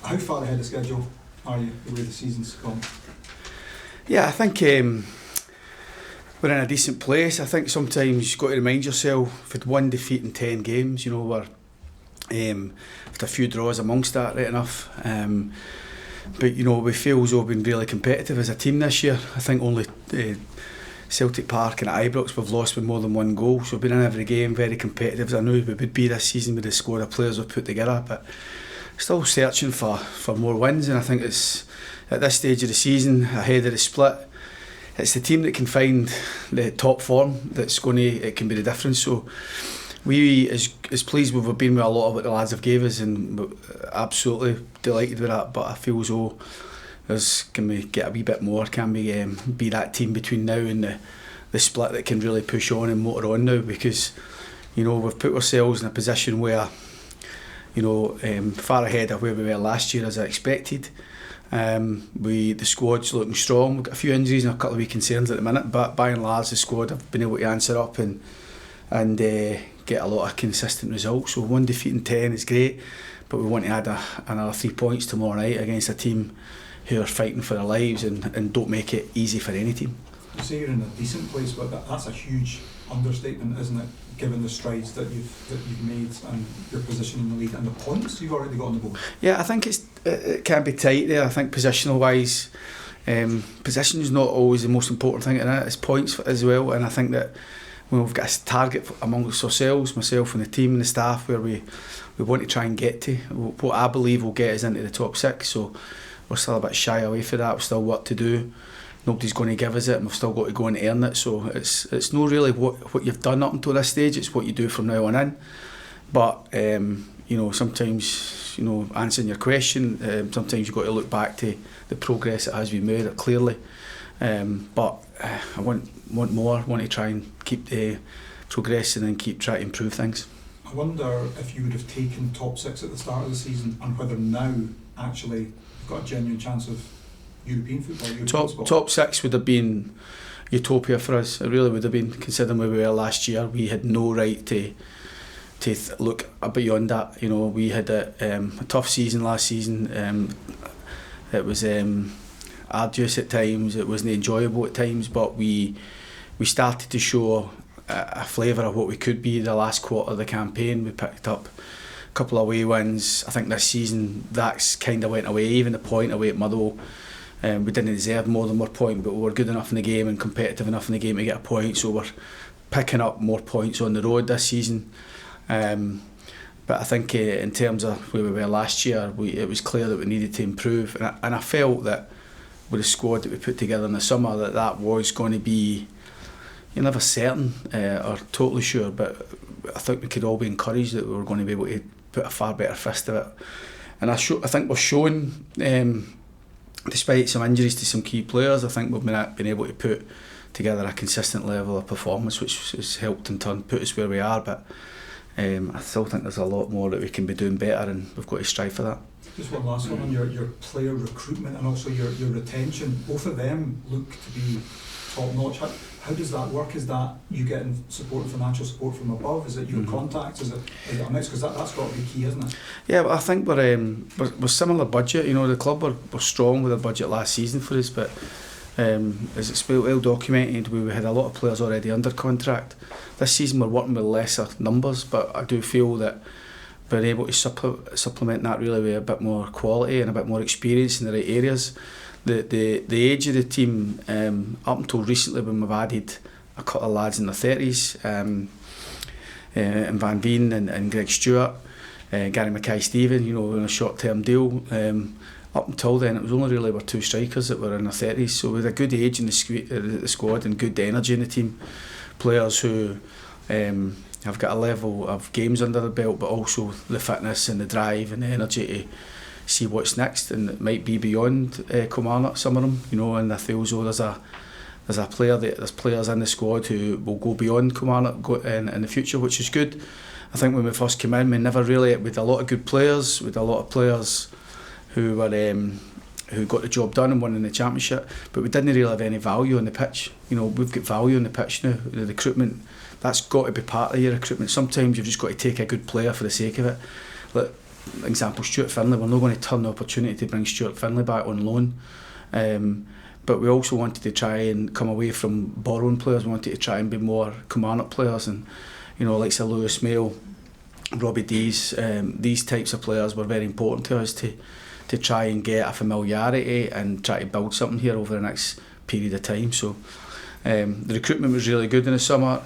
How far ahead of schedule are you, the way the season's gone? Yeah, I think we're in a decent place. I think sometimes you've got to remind yourself, we've had 1 defeat in 10 games, you know, we're with a few draws amongst that, right enough. But you know, we feel as though we've been really competitive as a team this year. I think only Celtic Park and at Ibrox we've lost with more than 1 goal, so we've been in every game, very competitive, as I knew we would be this season with the squad of players we've put together, but still searching for more wins. And I think it's at this stage of the season, ahead of the split, it's the team that can find the top form that's going to, it can be the difference. So we, as pleased we've been with a lot of what the lads have gave us, and we're absolutely delighted with that, but I feel as though can we get a wee bit more, can we be that team between now and the split that can really push on and motor on now, because you know, we've put ourselves in a position where, you know, far ahead of where we were last year as I expected. The squad's looking strong. We've got a few injuries and a couple of wee concerns at the minute, but by and large the squad have been able to answer up and get a lot of consistent results. So 1 defeat in 10 is great, but we want to add another 3 points tomorrow night against a team who are fighting for their lives and don't make it easy for any team. You say you're in a decent place, but that's a huge understatement, isn't it, given the strides that you've made and your position in the league and the points you've already got on the board? Yeah, I think it can be tight there. I think positional wise, position is not always the most important thing in it, it's points as well. And I think that when we've got a target amongst ourselves, myself and the team and the staff, where we want to try and get to, what I believe will get us into the top 6. So we're still a bit shy away for that. We've still work to do. Nobody's going to give us it, and we've still got to go and earn it. So it's not really what you've done up until this stage, it's what you do from now on in. But you know, sometimes, you know, answering your question, sometimes you've got to look back to the progress that has been made clearly. But I want more, want to try and keep progressing and keep trying to improve things. I wonder if you would have taken top 6 at the start of the season, and whether now actually you've got a genuine chance of European football. Top 6 would have been utopia for us. It really would have been, considering where we were last year. We had no right to look beyond that. You know, we had a tough season last season. It was arduous at times. It wasn't enjoyable at times, but we started to show a flavour of what we could be the last quarter of the campaign. We picked up a couple of away wins. I think this season that's kind of went away. Even the point away at Motherwell, we didn't deserve more than 1 point, but we were good enough in the game and competitive enough in the game to get a point. So we're picking up more points on the road this season. But I think in terms of where we were last year, it was clear that we needed to improve, and I felt that with the squad that we put together in the summer, that was going to be, you're never certain or totally sure, but I think we could all be encouraged that we were going to be able to put a far better fist to it. And I think we're showing, despite some injuries to some key players, I think we've been able to put together a consistent level of performance, which has helped in turn put us where we are. But I still think there's a lot more that we can be doing better, and we've got to strive for that. Just one last one on your player recruitment and also your retention. Both of them look to be top notch. How does that work? Is that you getting support, financial support from above? Is it your contacts? Is it a mix? Because that's got to be key, isn't it? Yeah, but I think we're similar budget. You know, the club were strong with their budget last season for us, but as it's well documented, we had a lot of players already under contract. This season we're working with lesser numbers, but I do feel that we're able to supplement that really with a bit more quality and a bit more experience in the right areas. The age of the team, up until recently when we've added a couple of lads in their 30s, and Van Veen and Greg Stewart, Gary Mackay-Steven, you know, on a short-term deal. Up until then, it was only really our 2 strikers that were in their 30s. So with a good age in the squad and good energy in the team, players who have got a level of games under their belt, but also the fitness and the drive and the energy to see what's next, and it might be beyond Kilmarnock, some of them, you know. And I feel as though there's players in the squad who will go beyond Kilmarnock in the future, which is good. I think when we first came in, we never really, with a lot of good players, with a lot of players who got the job done and won in the championship, but we didn't really have any value on the pitch. You know, we've got value on the pitch now. The recruitment, that's got to be part of your recruitment. Sometimes you've just got to take a good player for the sake of it. Like, example, Stuart Finlay, we're not going to turn the opportunity to bring Stuart Finlay back on loan. But we also wanted to try and come away from borrowing players. We wanted to try and be more Kilmarnock players, and like Lewis Mayo, Robbie Dees, these types of players were very important to us to try and get a familiarity and try to build something here over the next period of time. So the recruitment was really good in the summer.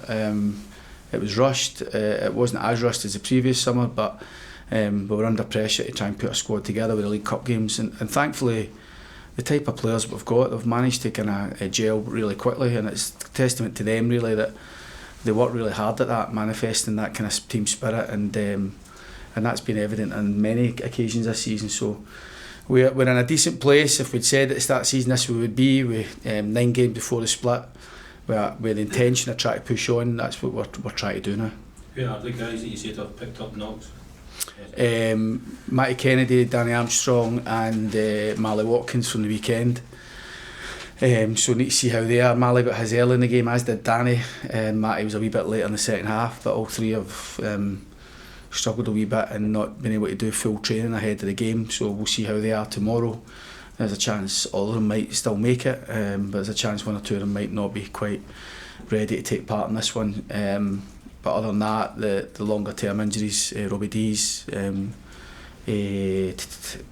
It was rushed. It wasn't as rushed as the previous summer, but we were under pressure to try and put a squad together with the League Cup games, and thankfully the type of players we've got, they've managed to kind of gel really quickly, and it's a testament to them really that they work really hard at that, manifesting that kind of team spirit, and that's been evident on many occasions this season. So we're in a decent place. If we'd said at the start of the season this we would be, with 9 games before the split, with the intention of trying to push on, that's what we're trying to do now. Who are the guys that you said have picked up knocks? Matty Kennedy, Danny Armstrong and Mally Watkins from the weekend. So need to see how they are. Mally got his early in the game, as did Danny. Matty was a wee bit later in the second half, but all three have struggled a wee bit and not been able to do full training ahead of the game. So we'll see how they are tomorrow. There's a chance all of them might still make it, but there's a chance one or two of them might not be quite ready to take part in this one. But other than that, the longer term injuries, Robbie Dees,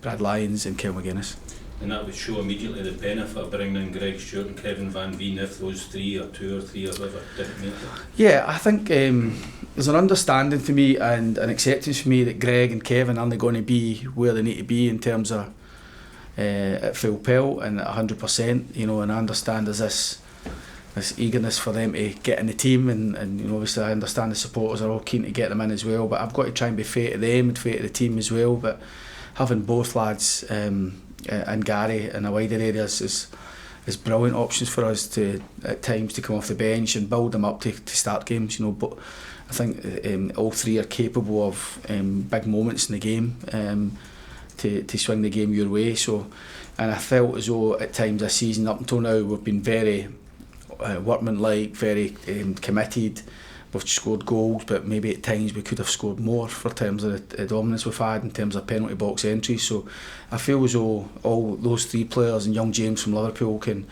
Brad Lyons and Kel McInnes. And that would show immediately the benefit of bringing in Greg Stewart and Kevin Van Veen if those 3 or 2 or 3 or whatever didn't make it. Yeah, I think there's an understanding for me and an acceptance for me that Greg and Kevin aren't going to be where they need to be in terms of at full pelt and at 100%, and I understand there's this eagerness for them to get in the team, and obviously I understand the supporters are all keen to get them in as well, but I've got to try and be fair to them and fair to the team as well. But having both lads and Gary in a wider areas is brilliant options for us to at times to come off the bench and build them up to start games, but I think all 3 are capable of big moments in the game to swing the game your way. So, and I felt as though at times this season up until now we've been very workmanlike, very committed. We've scored goals, but maybe at times we could have scored more for terms of the dominance we've had in terms of penalty box entries. So I feel as though all those 3 players and young James from Liverpool can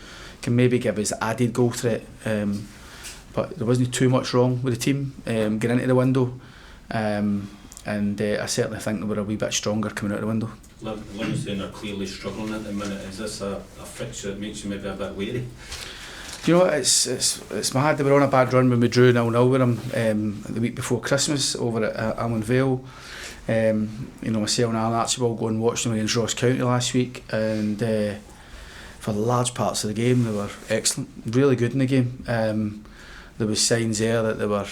maybe give us added goal threat. But there wasn't too much wrong with the team getting into the window, and I certainly think they were a wee bit stronger coming out of the window. Livingston are clearly struggling at the minute. Is this a fixture that makes you maybe a bit wary? It's mad. They were on a bad run when we drew 0-0 with them the week before Christmas over at Almond Vale. Myself and Alan Archibald go and watched them against Ross County last week, and for large parts of the game they were excellent, really good in the game. There was signs there that they were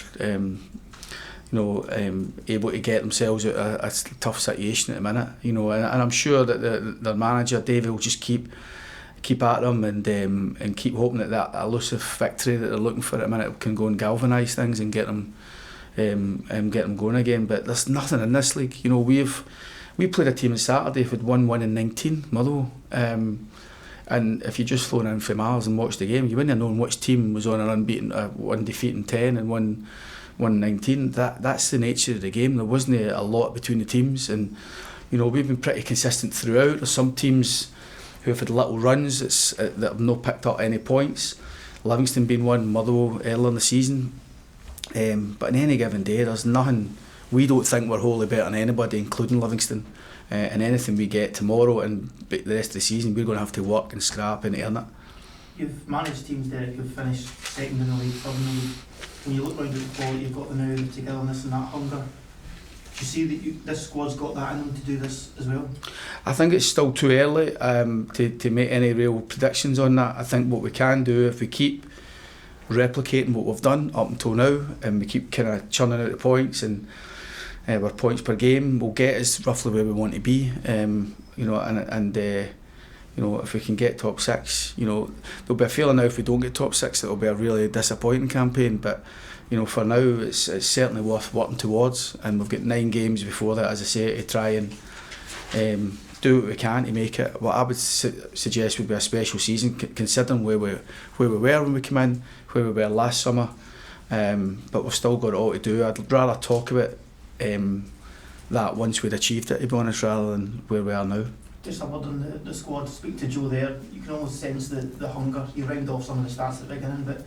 able to get themselves out of a tough situation at the minute, and I'm sure that their manager David will just keep at them and keep hoping that elusive victory that they're looking for at the minute can go and galvanise things and get them going again. But there's nothing in this league. We played a team on Saturday who'd won 1 in 19, Motherwell, and if you just flown in from miles and watched the game, you wouldn't have known which team was on an unbeaten 1 defeat in 10 and 1 in 19. That's the nature of the game. There wasn't a lot between the teams, and we've been pretty consistent throughout. There's some teams who have had little runs that have not picked up any points. Livingston being one, Motherwell earlier in the season. But on any given day, there's nothing. We don't think we're wholly better than anybody, including Livingston. And anything we get tomorrow and the rest of the season, we're going to have to work and scrap and earn it. You've managed teams, Derek, who've finished second in the league, third in the league. When you look around at the quality, you've got the now, the togetherness and that hunger. Do you see that this squad's got that in them to do this as well? I think it's still too early to make any real predictions on that. I think what we can do, if we keep replicating what we've done up until now, and we keep kind of churning out the points and our points per game, will get us roughly where we want to be. If we can get top 6, there'll be a feeling now if we don't get top 6 it'll be a really disappointing campaign. But for now it's certainly worth working towards, and we've got 9 games before that, as I say, to try and do what we can to make it what I would suggest would be a special season, considering where we were when we came in, where we were last summer. But we've still got it all to do. I'd rather talk about that once we'd achieved it, to be honest, rather than where we are now. Just a word on the squad. Speak to Joe there. You can almost sense the hunger. You round off some of the stats at the beginning, but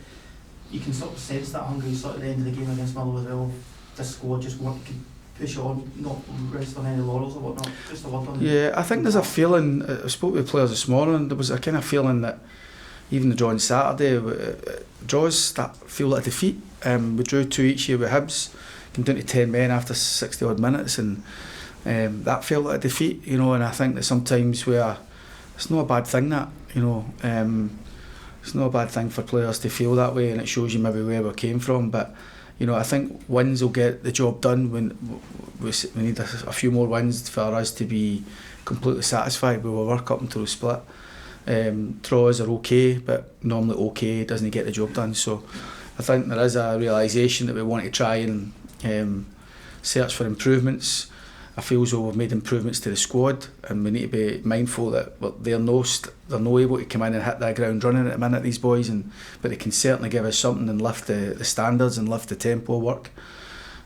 you can sort of sense that hunger. You saw at the end of the game against Motherwell as well. This squad just could push on, not rest on any laurels or whatnot. Just a word on. Yeah, I think there's a feeling. I spoke with players this morning. There was a kind of feeling that even the draw on Saturday, draws that feel like a defeat. We drew 2 each year with Hibs, came down to 10 men after 60 odd minutes, and that felt like a defeat, you know. And I think that sometimes it's not a bad thing, that, you know. It's not a bad thing for players to feel that way, and it shows you maybe where we came from. But you know, I think wins will get the job done. When we need a few more wins for us to be completely satisfied with our work up until the split. Draws are okay, but normally okay doesn't get the job done. So I think there is a realisation that we want to try and search for improvements. I feel as though we've made improvements to the squad, and we need to be mindful that they're no able to come in and hit that ground running at the minute, these boys, but they can certainly give us something and lift the standards and lift the tempo of work.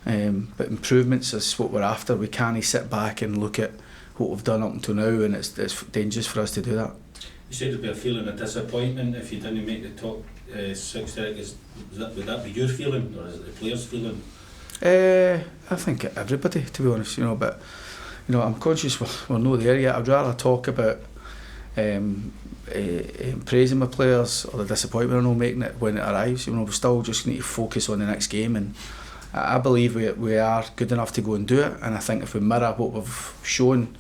But improvements is what we're after. We can't sit back and look at what we've done up until now, and it's dangerous for us to do that. You said there'd be a feeling of disappointment if you didn't make the top 6, Eric. Would that be your feeling, or is it the players' feeling? I think everybody, to be honest, you know. But you know, I'm conscious we're not there yet. I'd rather talk about praising my players or the disappointment of not making it when it arrives. You know, we still just need to focus on the next game, and I believe we are good enough to go and do it. And I think if we mirror what we've shown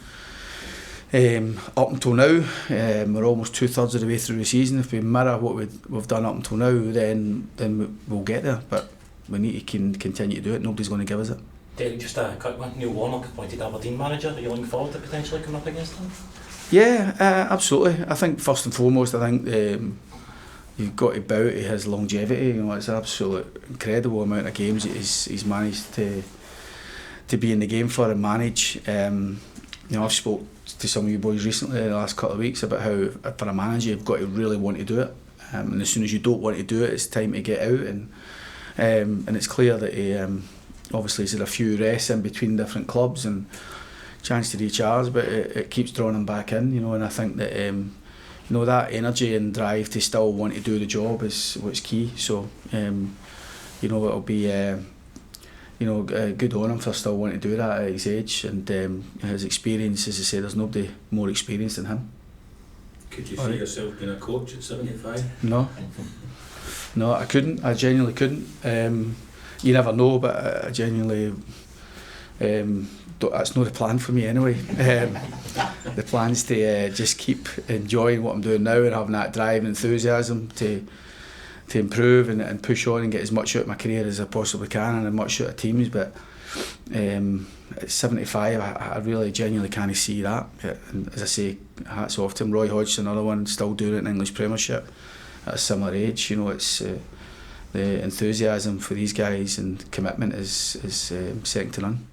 up until now, we're almost 2/3 of the way through the season. If we mirror what we've done up until now, then we'll get there. But we need to continue to do it. Nobody's going to give us it. Derek, just a quick one. Neil Warnock appointed Aberdeen manager. Are you looking forward to potentially coming up against him? Yeah, absolutely. I think first and foremost, I think you've got to bow to his longevity. You know, it's an absolute incredible amount of games that he's managed to be in the game for and manage. You know, I've spoke to some of you boys recently in the last couple of weeks about how for a manager you've got to really want to do it, and as soon as you don't want to do it, it's time to get out. And it's clear that he obviously he's had a few rests in between different clubs and chance to recharge, but it keeps drawing him back in, you know. And I think that you know, that energy and drive to still want to do the job is what's key. So you know, it'll be you know, good on him for still wanting to do that at his age, and his experience, as I say, there's nobody more experienced than him. Could you see yourself being a coach at 75? No, I couldn't. I genuinely couldn't. You never know, but I genuinely, that's not the plan for me anyway. The plan's to just keep enjoying what I'm doing now and having that drive and enthusiasm to improve and push on and get as much out of my career as I possibly can, and as much out of teams. But at 75, I really genuinely can't see that. And as I say, hats off to him. Roy Hodgson, another one, still doing it in English Premiership at a similar age. You know, it's the enthusiasm for these guys and commitment is second to none.